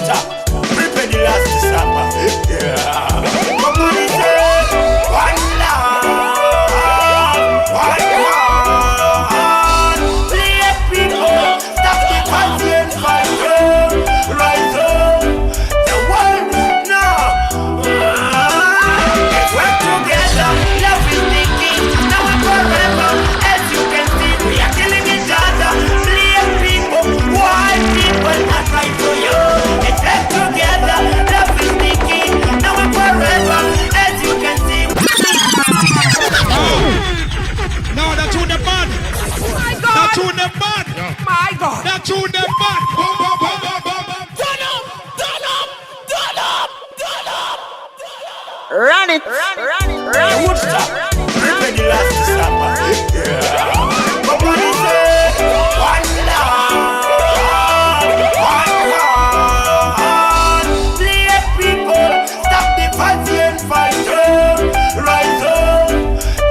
Woodstock, prepare the last December. Yeah. Come on, it's one love, one heart. Play people, stop the constant fight. Rise up, the world now. Let's work together, love is the key. Now and forever, as you can see, we are killing each other. Play people, white people are right for you. Let's work together, love is the key. Now and forever, as you can see. No, that's who the bad. My God. That's who the bad. My God. That's who the bad. Run it. Woodstock, prepare the last December. Yeah. Come on, it's one love, one heart. Play people, stop the constant fight. Rise up,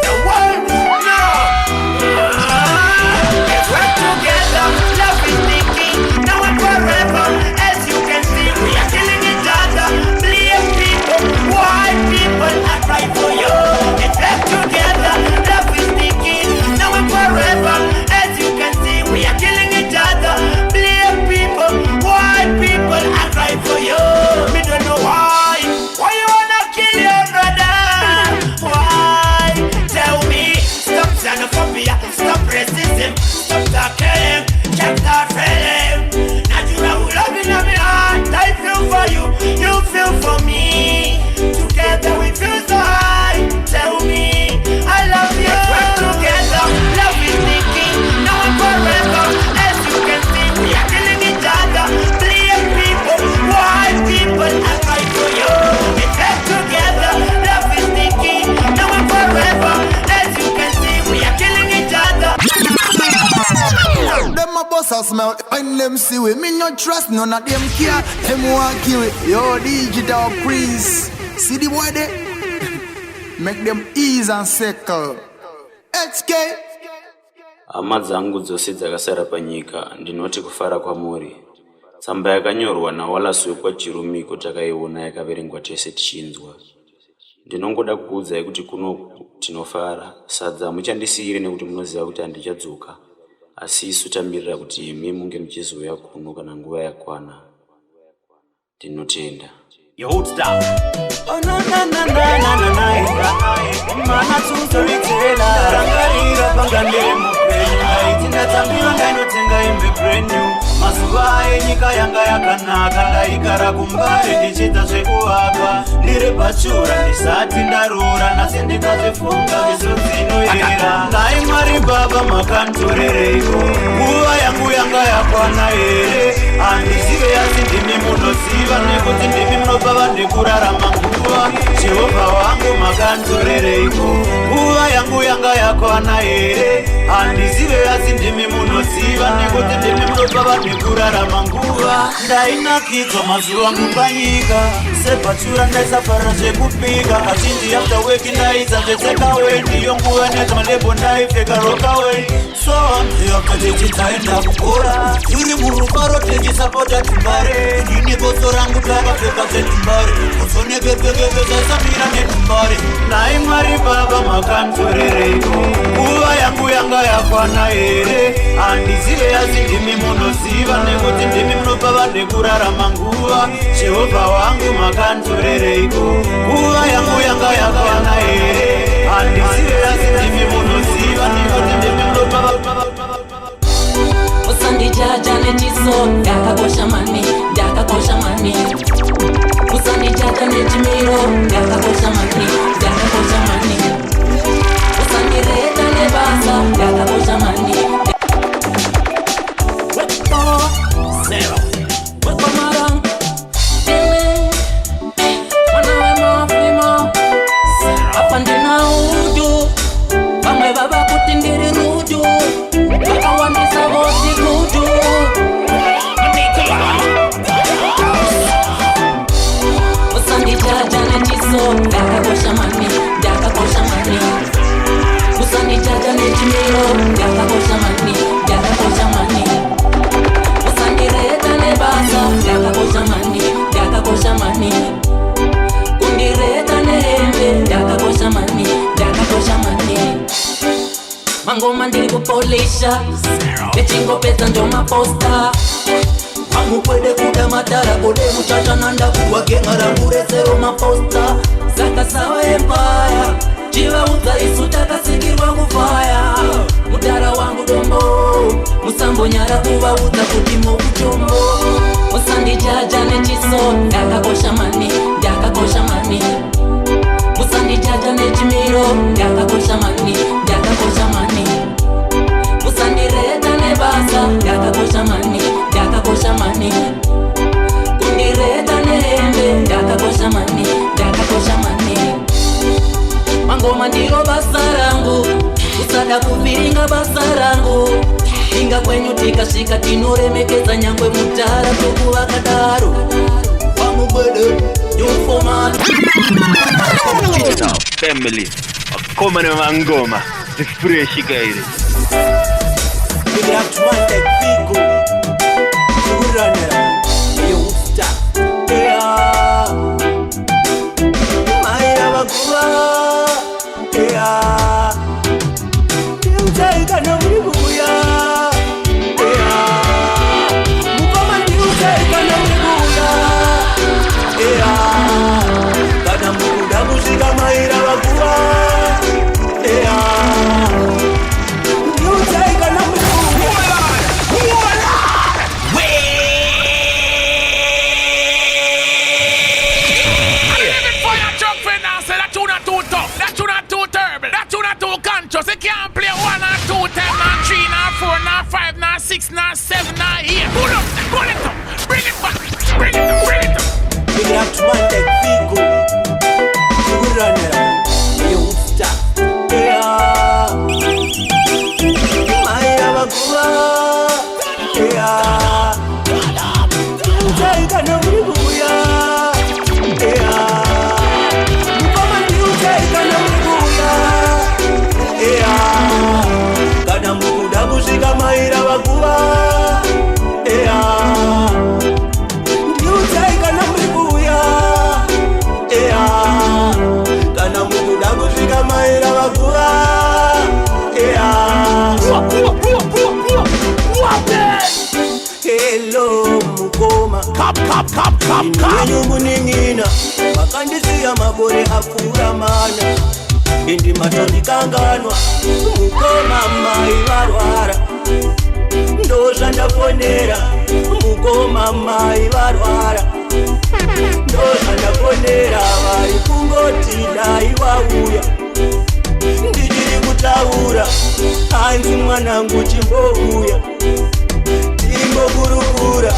the world now. Let's work together, love is the key. Now and forever, as you can see, we are killing each other. Play people, white people are right for you. Let's work together, love is the key. Now and forever, as you can see, we are killing each other. Play people, white people are right for you. We don't know why you wanna kill your brother? Why? Tell me. Stop xenophobia, stop racism, stop talking, can't start feeling. Natural love in my heart, I feel for you, you feel for me. Together we feel so high. Tell me, I love you. Let's work together, love is the key. Now and forever, as you can see, we are killing each other. Play people, white people are right for you. Let's work together, love is the key. Now and forever, as you can see, we are killing each other. Them a boss a smell when them see we. Me no trust none of them care. Them want kill it. Yo, digital priest. See the boy there? Make them ease and circle. HK. Hama dzangu dzose dzakasara panyika ndinoti kufara kwamuri. Tsamba yakanyorwa naWallace kwaJirumiko takaiona yakaverengwa tese tichinzwa. Ndinongoda kukuudzai kuti kuno tinofara. Sadza muchandisiyire nekuti munoziva kuti handichadzoka. Asi isu tamirira kuti imi munge muchizouya kuno kana nguva yakwana. Ndinotenda. Yo, Woodstock. Oh na na na na na na na. Mana tuzoritela. Rangarira pangandere mupenyu. Tindatambira ndainotenga imbe brand new. Mazuva enyika yanga yakanaka ndaigara kumbare ndichiita zvekuvaka. Ndiri pachura ndisati ndarura nasi ndikazvifunga zvizvodzinoyera. Dai Mwari Baba makanditorereko. Nguva yangu yanga yakwana here. Handizive asi ndimi munoziva nekuti ndimi munopa vanhu kurarama nguva. Jehovha wangu makanditorereko. Nguva yangu yanga yakwana here. Handizive asi ndimi munoziva nekuti ndimi munopa vanhu kurarama nguva. Ndainakidzwa mazuva angu panyika. Sepachura ndaisafarira zvekupika. Azhinji after work ndaidza zvetsekawe. Ndiyo nguva neka malebo ndaipfeka rokawe. So after tichitaenda kukora. Tiri murufaro tichisapota tumbare. Ndine gozo rangu takapfeka zvetumbare. Kuzonekepekeke zaisamira netumbare. Dai Mwari Baba makanditorereko. Nguva yangu yanga yakwana here. Handizive asi ndimi munoziva nekuti ndimi munopa vanhu kurarama nguva. Jehovha wangu makanditorereko. Nguva yangu yanga yakwana here. Handizive asi ndimi munoziva nekuti ndimi munopa Usandijaja nechiso, yakakosha mani. Usandijaja nechimiro, yakakosha mani. Usandireta nebasa, yakakosha mani. Zero. Wekomarang, feeling, wanawe mafimo. Apa ndina uju, kamwe baba kutindiri ruju. Wakawandisa vosi kuju. Usandijaja nechiso, yakakosha mani. Usandijaja nechimiro, yakakosha mani. Usandireta nebasa, yakakosha mani. Mangoma ndiri kupolisha Echingopedza ndo maposta Wangu kwede kuda matara kode muchacha nanda kuwagenga ramburesero maposta Saka sawa empire Jiva uza isu takasikirwa kufaya Mudara wangu dombo Musambo nyara kuwa uza kutimo kuchombo Musandi jaja nechiso Ndakakosha mani, ndakakosha mani Musandi jaja nechimiro Ndakakosha mani, ndakakosha mani Musandi reda nebasa Ndakakosha mani, ndakakosha mani Kundi reda nehembe Ndakakosha mani, ndakakosha mani Mangoma ndiro basa rangu Usada kuviringa basa rangu Inga kwenyu tikashika tinoremekeza nyangwe mutara tokuwa kadaro Wamubwede Nyufoma Digital family Akoma na mangoma Zifreshi gairi We have to man like Vigo Kuranera Yo usta Yeah Maira wakuwa Yeah Utaika na mlibuya Yeah Mukoma ndi utaika na mlibuya Yeah Kana mukuda musika maira wakuwa Yeah Utaika na mlibuya Just you can't play 1 or 2 10 or 3 or 4 or 5 or 6 or 7 or 8. Pull it up, bring it back, bring it up. We have to man like Vigo Kuranera Yo usta Yeah Maira wakuwa Yeah Utaika na mlibuya Yeah Mukoma ndi utaika na mlibuya Yeah Kana mukuda kushika maira wakuwa Yeah Ndi utaika na mlibuya Yeah Kana mukuda kushika maira wakuwa Yeah Hello mukoma Nyungu ningina Makandisi mabore akura mana Indi matoni kanganwa Mukoma mai varwara Ndosha ndafonera Mukoma mai varwara Ndosha ndafonera vari kungoti dai wauya Ndichiri kutaura Hanzi mwanangu chimbouya Chimbokurukura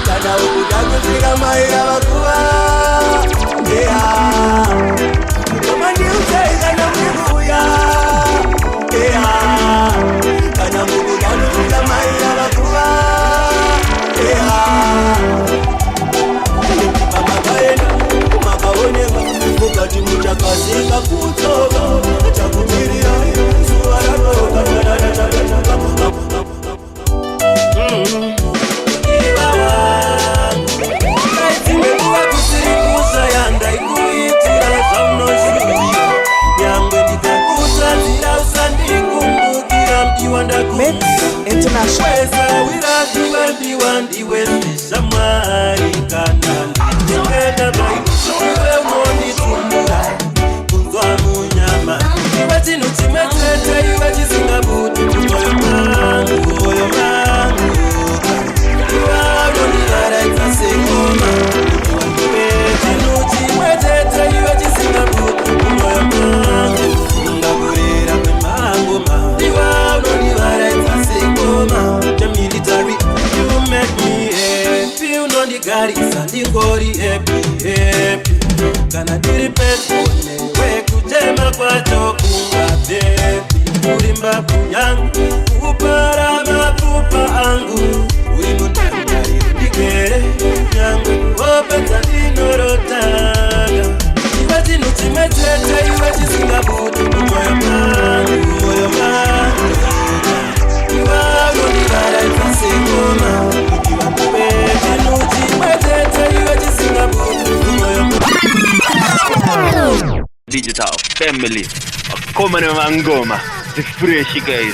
Kana ukuda kusika maira wakuwa Mukoma ndi utaika na mlibuya Kana mukuda kusika maira wakuwa Makaenda, makaoneka Mukati muchakazika kutoka Chakumirira Zuwa ratoka Imekuwa kusirikusa yanda ikuitira zaunoshudia Nyangwe ndikakuta zira usandikumbukira mdiwa ndakumbira Weza wirakiwa ndiwa ndiwe sisa mwari kanani Nyangwenda iwe mwoni tumura kunzwa munyama Iwe chinu chimetete iwe chisingabuti Moyo mangu, moyo mangu Iwe awoni gara itasekoma Chinu chimetete iwe chisingabuti Moyo mangu, ngaburera kwe mangu ma Iwe awoni gara itasekoma The military, you make me happy Unondigarisa ndingori happy, happy Kana diri petone we kutema kwa chokunga baby Urimba kunyangu kupara mapupa angu Urimundangari ndikere nyangu Opeta dinorotaga Iwe chinu chimetete iwe chisingabuti Moyo mangu, moyo mangu Iwe awonigara itasekoma Ikiwa mpe chinu chimetete iwe chisingabuti Moyo mangu Digital family Come on, Ngoma, the fresh guy.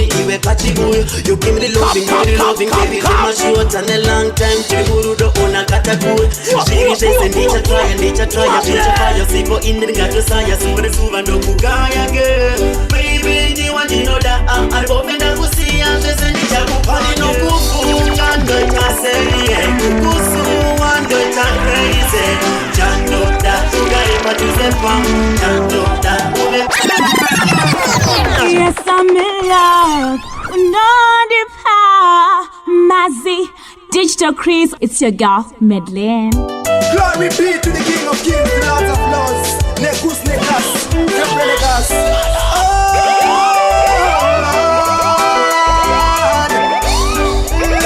You give me the loving, baby, give my short and a long time to guru do ona katakul. She says nature try, nature fire, see for in the gato saya, super suva no kugaya girl. Baby, you want to know that I'm open that we see and just a nature kupani no kufu, and the tasserie, kukusu, and the tan crazy. Jando that ugari patuzepa, jando that ube. Yes, I'm in love. No depart, Mazzy, Digital Crease. It's your girl, Medlin. Glory be to the King of Kings, the Lord of Lords. Negus, Negas, Negas. Oh,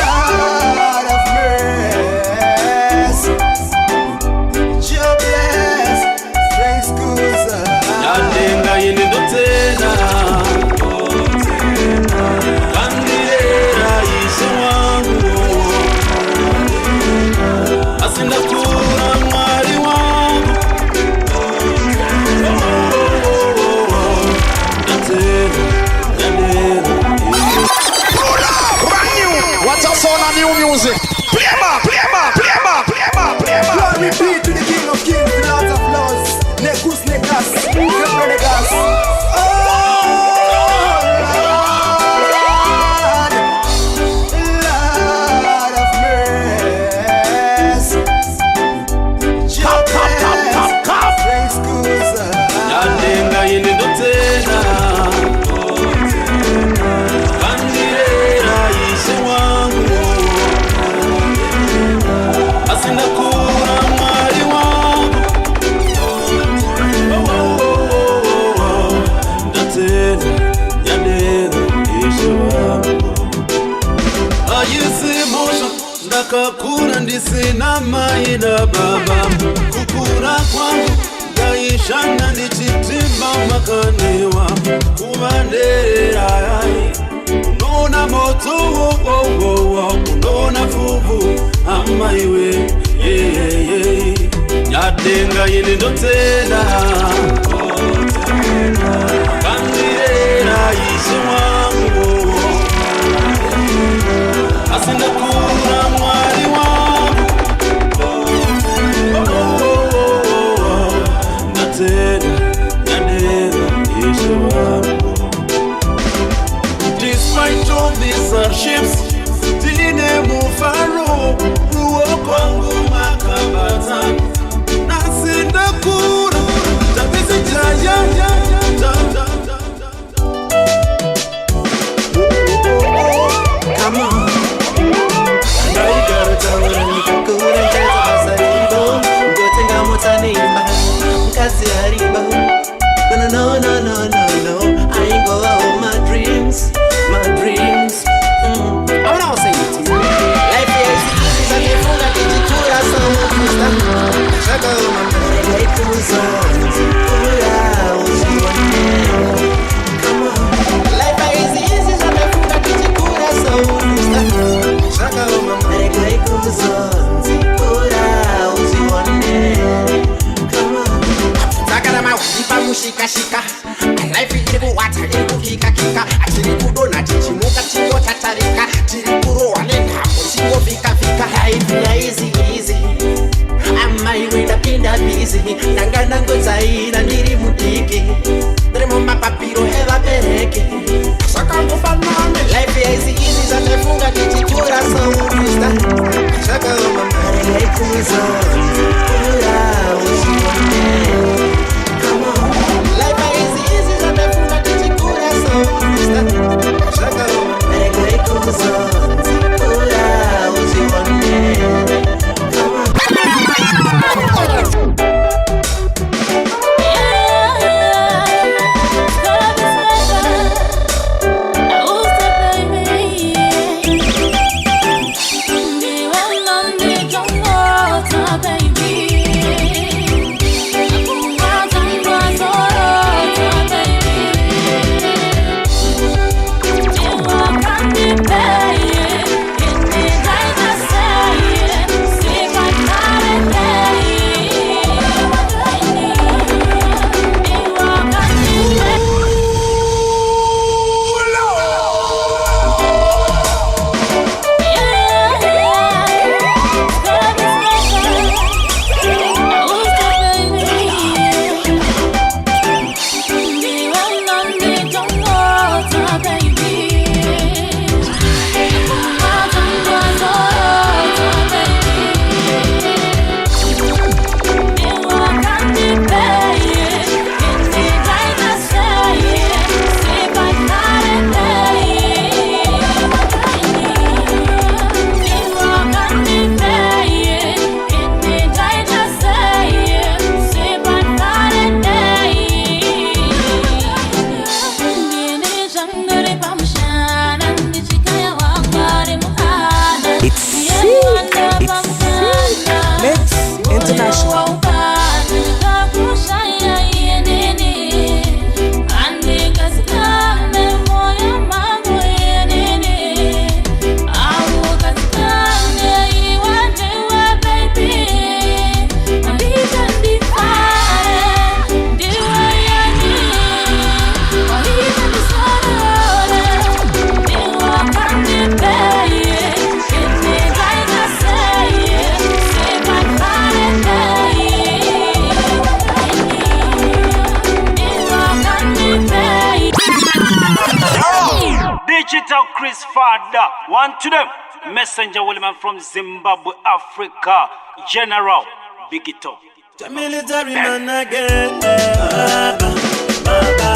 Lord of mercy. Your bless, thanks, Kusa. Yadenga yini dotena. New music. Play back. Glory be to the King of Kings, the Lord of Lords. Negus, Negas, Negas. Lord of mercy. Top. Thanks, Kusa. Yadenga yini dotena. Ndakakura ndisina mai na baba. Kukura kwangu ndaishanda ndichitimba makanewa. Kumandera unaona moto unaona fuvu ama iwe Yadenga yini dotena. Kandira ishi wangu asinda kuna mwari wangu Natena Yadera ishi wangu. Despite all these hardships, Tine mufaro ruo kwangu makabata. Nasinda kuna tabisi jaya. shika life iri kuwata iri kukika tiri kudonha tichimuka tingotatarika tiri kurohwa nenhamo tingofika life easy amai ndapinda busy ndanga ndangotsaira ndiri mudiki ndiri mumapapiro evabereki zvakangofanana life easy zvatefunga tichikura sourista zvakaoma mari yaikuzonzi kura uchione come on life easy zvatefunga tichikura sourista zvakaoma mari yaikuzonzi kura uchione come on. Chris Father, one to them. Messenger William from Zimbabwe, Africa. General, big it up. The military man again. Baba, Baba,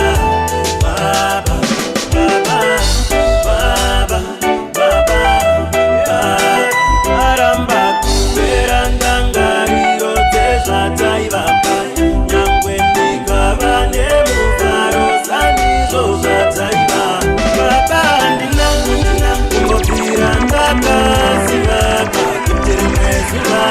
Baba, Baba, Baba, Baba, Aramba, Verandanga, Rio, Teja, Taibaba, Yangwendi, Gavane, Mufaro, Sanizo, Taiba, Baba, Andina, Kumbotiranga, Sivaka, Kiptirmezula.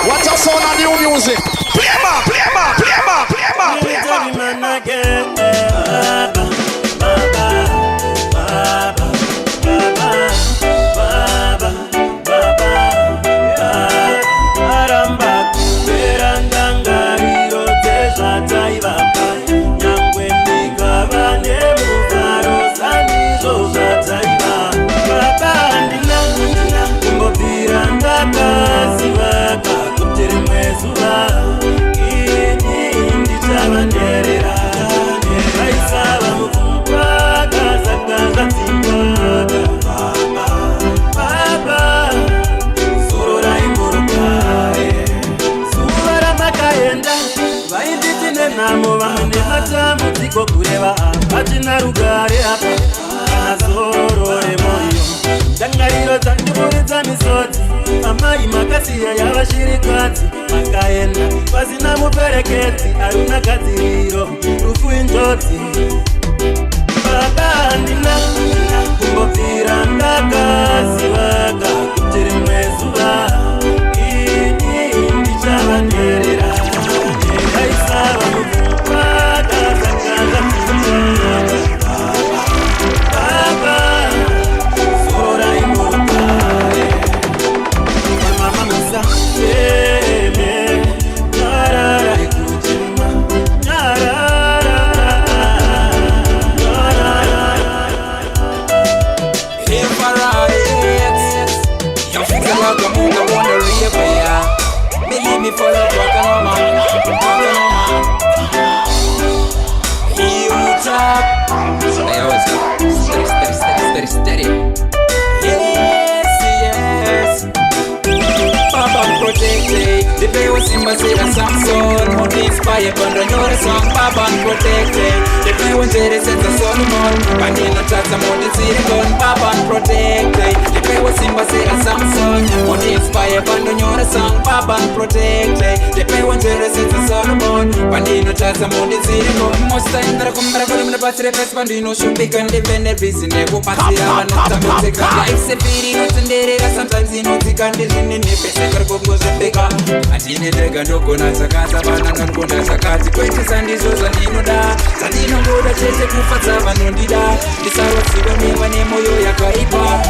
What's a sound of new music? Play ma, play ma, play ma, play ma, play ma. Baba, Baba, Baba, Baba, Baba, Aramba, Verandanga, Rio, Teja, Taibaba, Yangwendi, Gavane, Mufaro, Sanizo, Taiba, Baba, Andina, Kumbotiranga, Sivaka, Kutirmezula, Indi, Tabanderera, Raisaba, Mukumpaga, Zakaza, Timpaga, Baba, Surora, Imurukare, Sura, Makaenda, Vainditine, Namo, Vahane, Hata, Mutiko, Kureva, Patina, Rugare, Apa, Anazoro, Emoyo, Dangariro, Tandiburiza, Misoti, Amai, Makasiya, Yavashirikati, Makaenda, Vazina, Mupereketi, Aruna, Katiriro, Rufu, Injoti, Baba, Andina, Kumbotiranga, Sivaka, Kutirmezula, Indi, Chabanderera, Raisaba, Mukumpaga, Zakaza, Timpaga, Baba, Sora, Imurukare, Mama, Musa, me follow Wakanoma. You top. Hey, always steady. Yes. Papa protected. The play was in my city, Samson. More inspired, but I know the song. Papa protected. The play was there, set the Solomon. And in the chat, I'm on the city gun. Papa protected. The play was in my city, Samson. More inspired, but I know the song. Papa protected. The play was there, set the Solomon. And in the chat, I'm on the city gun. Most time that I come back on the battery, press Bandino should be can defend every single party. I'm not a music. Life's a pity, not in there. Sometimes you know, you can't listen in the face. I gotta go to Pega. Atine tega ndogona zakata vana nangona zakati kwete sandizoza ndinoda sandinongoda chete kufatsa vanondida ndisarotsiwe miwa nemoyo yakaipa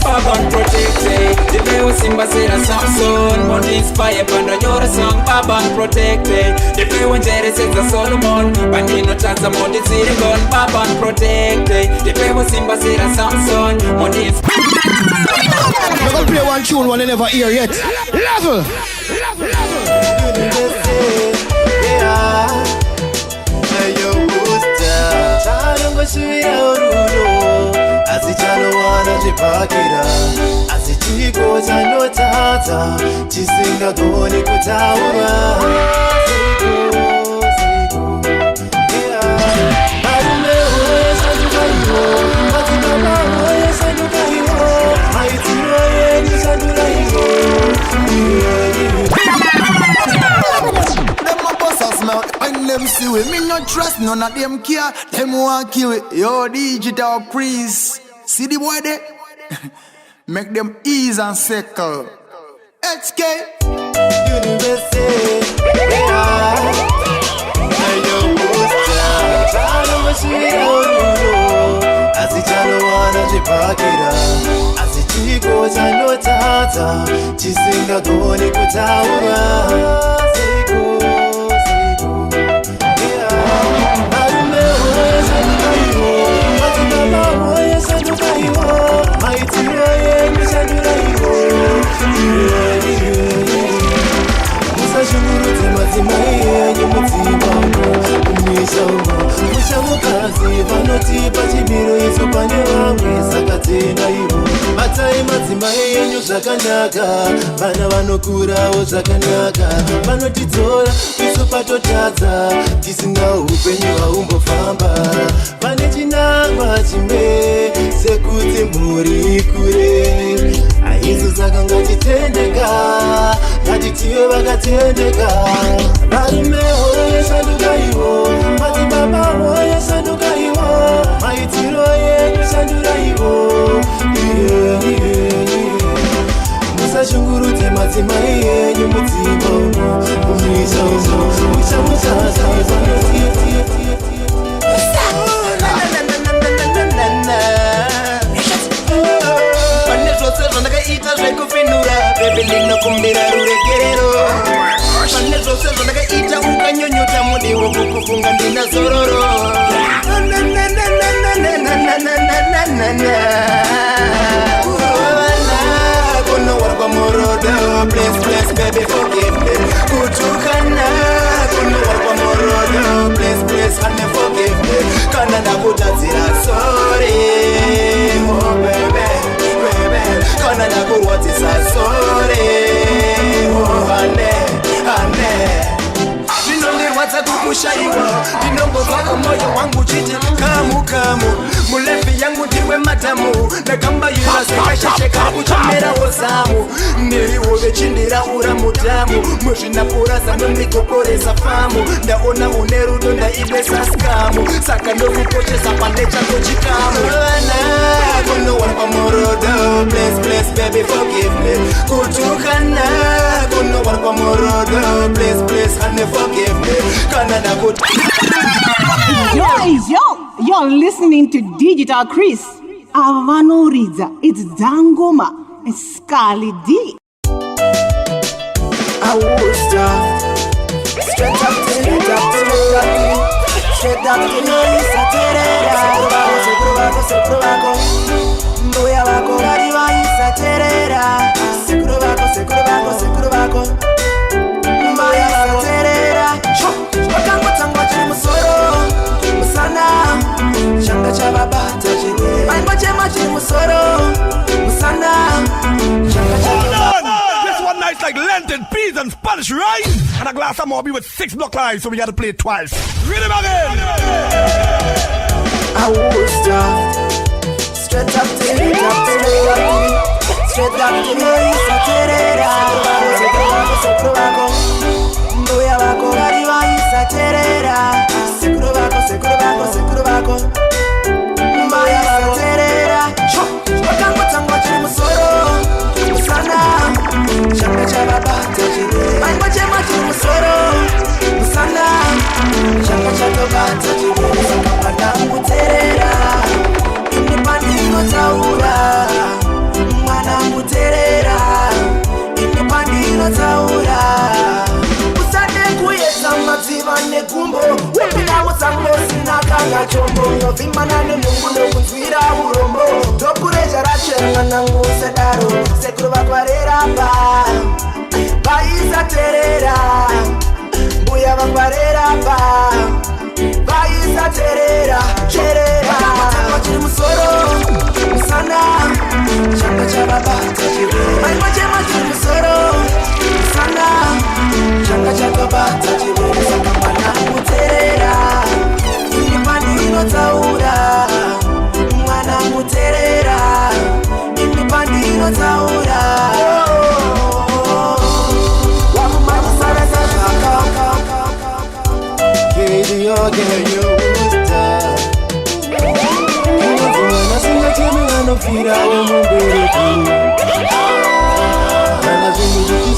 Baban protected Depewo simba sera Samson Mondi inspire pandanyora song Baban protected Depewo njere seza Solomon Bandino taza mondi zirigon Baban protected Depewo simba sera Samson Mondi inspire We're gonna play one tune one they never hear yet. Level. Tisingagoni kutaura when them see we, me not trust none of them care. Them want kill it. Yo, Digital Priest. See the boy there? Make them ease and circle. HK University. Tisingagoni kutaura Musashungurudze madzimai enyu mudzimba kumishauma mushamukazi vanotipa chimiro idzo pane vamwe saka tenda ivo batai madzimai enyu zvakanaka vana vanokurawo zvakanaka vanotidzora isu patotadza tisinga upenyu haumbofamba pane chinangwa chimwe sekuti mhuri kure aizo saka ngatitendeka ngatitive vakatendeka varume hoye shanduka ivo madzibaba hoye shanduka ivo maitiro yenyu shandura ivo musashungurudze madzimai enyu mudzimba umo mumisha umo muchamuchaza pane zvose zvandakaita zvekufenura bebe ndinokumbira ruregerero pane zvose zvandakaita ukanyonyota mudiwo kukufunga ndina zororo kunowarwa morodo please please baby forgive me kutukana kunowarwa morodo please please honey forgive me kana ndakutadzira sorry oh baby baby kana ndakuwadzisa sorry oh honey zvinondirwadza kukushaiwa ndinongozvaka moyo wangu chiti kamu mulevi yangu ndiwe matamu ndakambayira sekashesheka kuchomerawo zamu ndiriwo vechindiraura mutamu muzvinapurasa nomikokoresa famu ndaona une rudo ndaibesa skamu saka ndokukoshesa pande chako chikamu kunowarwa morodo please please baby forgive me kutukana kunowarwa morodo please please honey forgive me kana ndakuti You're listening to Digital Chris. Avanoridza, it's Dangoma and Scarly D. I will stop. Straight up to the Nisa Terera. Mbuya wako gari wa Isa Terera. Sekuru bako. changa chavabata chirwere vaimbo chema chiri musoro musana changa chavabata. This one nice like Lenten, peas and Spanish rice and a glass of Moby with 6 block lines, so we gotta play it twice. Read him again. I will start straight up to the top, straight up to the Saterera. Mbuya wako gariwa Saterera. Sekuru bako. Mbuya Saterera. Tango chiri musoro musana changa chavabata chirwere vaimbo chema chiri musoro musana changa chatobata chirwere saka muterera ini pandinotaura mwana muterera ini pandinotaura usade kuyesa madziva negumbo wepinda musango sina kanga chombo novimana nenungulo kunzwira urombo tokureja rachenga nangu sedaro sekuru vakwarera pa vaisaterera mbuya vakwarera pa vaisaterera cherera tango chiri musoro musana changa chavabata chirwere vaimbo chema chiri musoro musana changa chatobata chirwere saka mwana muterera ini pandinotaura mwana muterera ini pandinotaura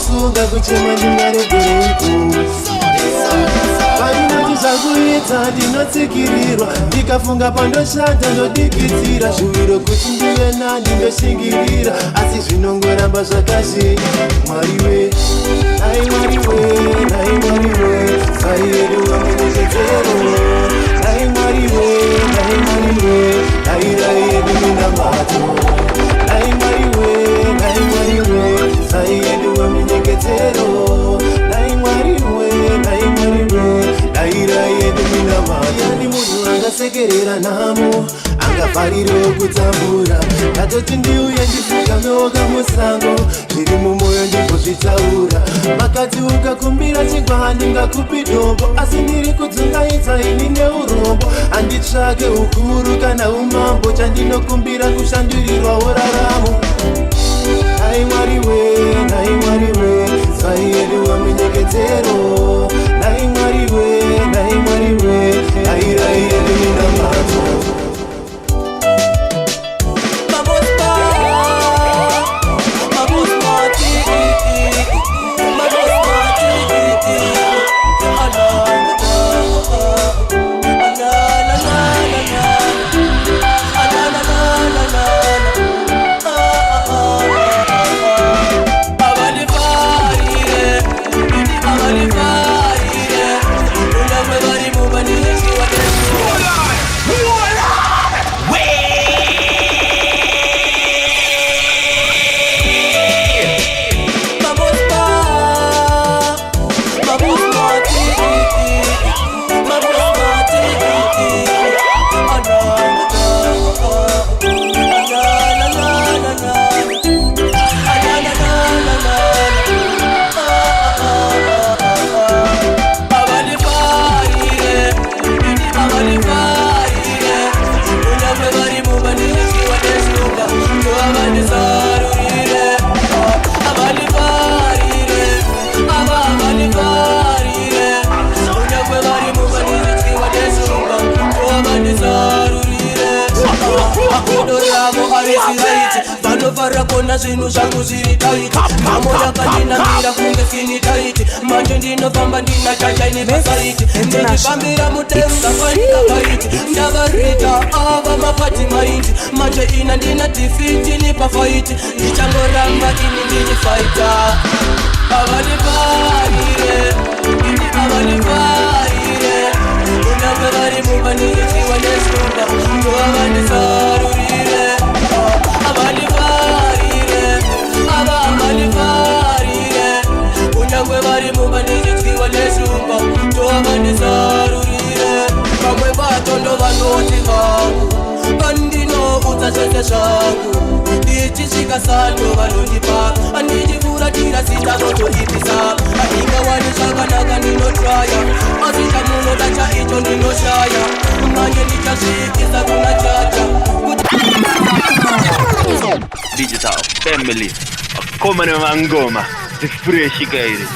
kuchisunga kuchema ndingaregereko painotizvakuita ndinotsikirirwa ndikafunga pandoshanda ndodikitsira shuviro kuti ndive nani ndoshingirira asi zvinongoramba zvakazve mwariwe nai mwariwe saiyeduwa munezezero nai mwariwe nairayedu minamato nai mwariwe saiyeduwa minyengetero nai mwariwe daira yedu minamato yani munhu angasekerera nhamo angavharirewo kutambura ndatoti ndiuye ndifugamewoka musango zviri mumwoyo ndibozvitaura makati ukakumbira chingwa handingakupi dombo asi ndiri kudzungaidza ini neurombo handitsvake ukuru kana umambo chandinokumbira kushandurirwawo raramo nai mwariwe saiyeduwa minyengetero nai mwariwe daira yedu minamato. vanovhara kona zvinhu zvangu zviri taiti mamo yakandinamira kunge sini taiti manje ndinofamba ndina chachaini pasaiti ndinifambira mutenga kwanikakaiti ndavarita ava mapati maiti manje ina ndina tifiti nipafaiti ndichangoramba ini ndinifaita avaniparire ini avaniparire unyange vari muvanirikiwa nesumba ndovavandisarurire avaniparire unyange vari muvanirikiwa nesumba ndovavandisarurire vamwe vato ndovanoti vangu ndinoshaya zvangu ndichisvika sando vanondipa andichifuratira sitanotoipisa handingawani zvakanaka ndinotraya asi chamunoda chaicho ndinoshaya manje ndichasvikisa kuna chacha Digital Family, come ne mangoma, ti fresh gairi.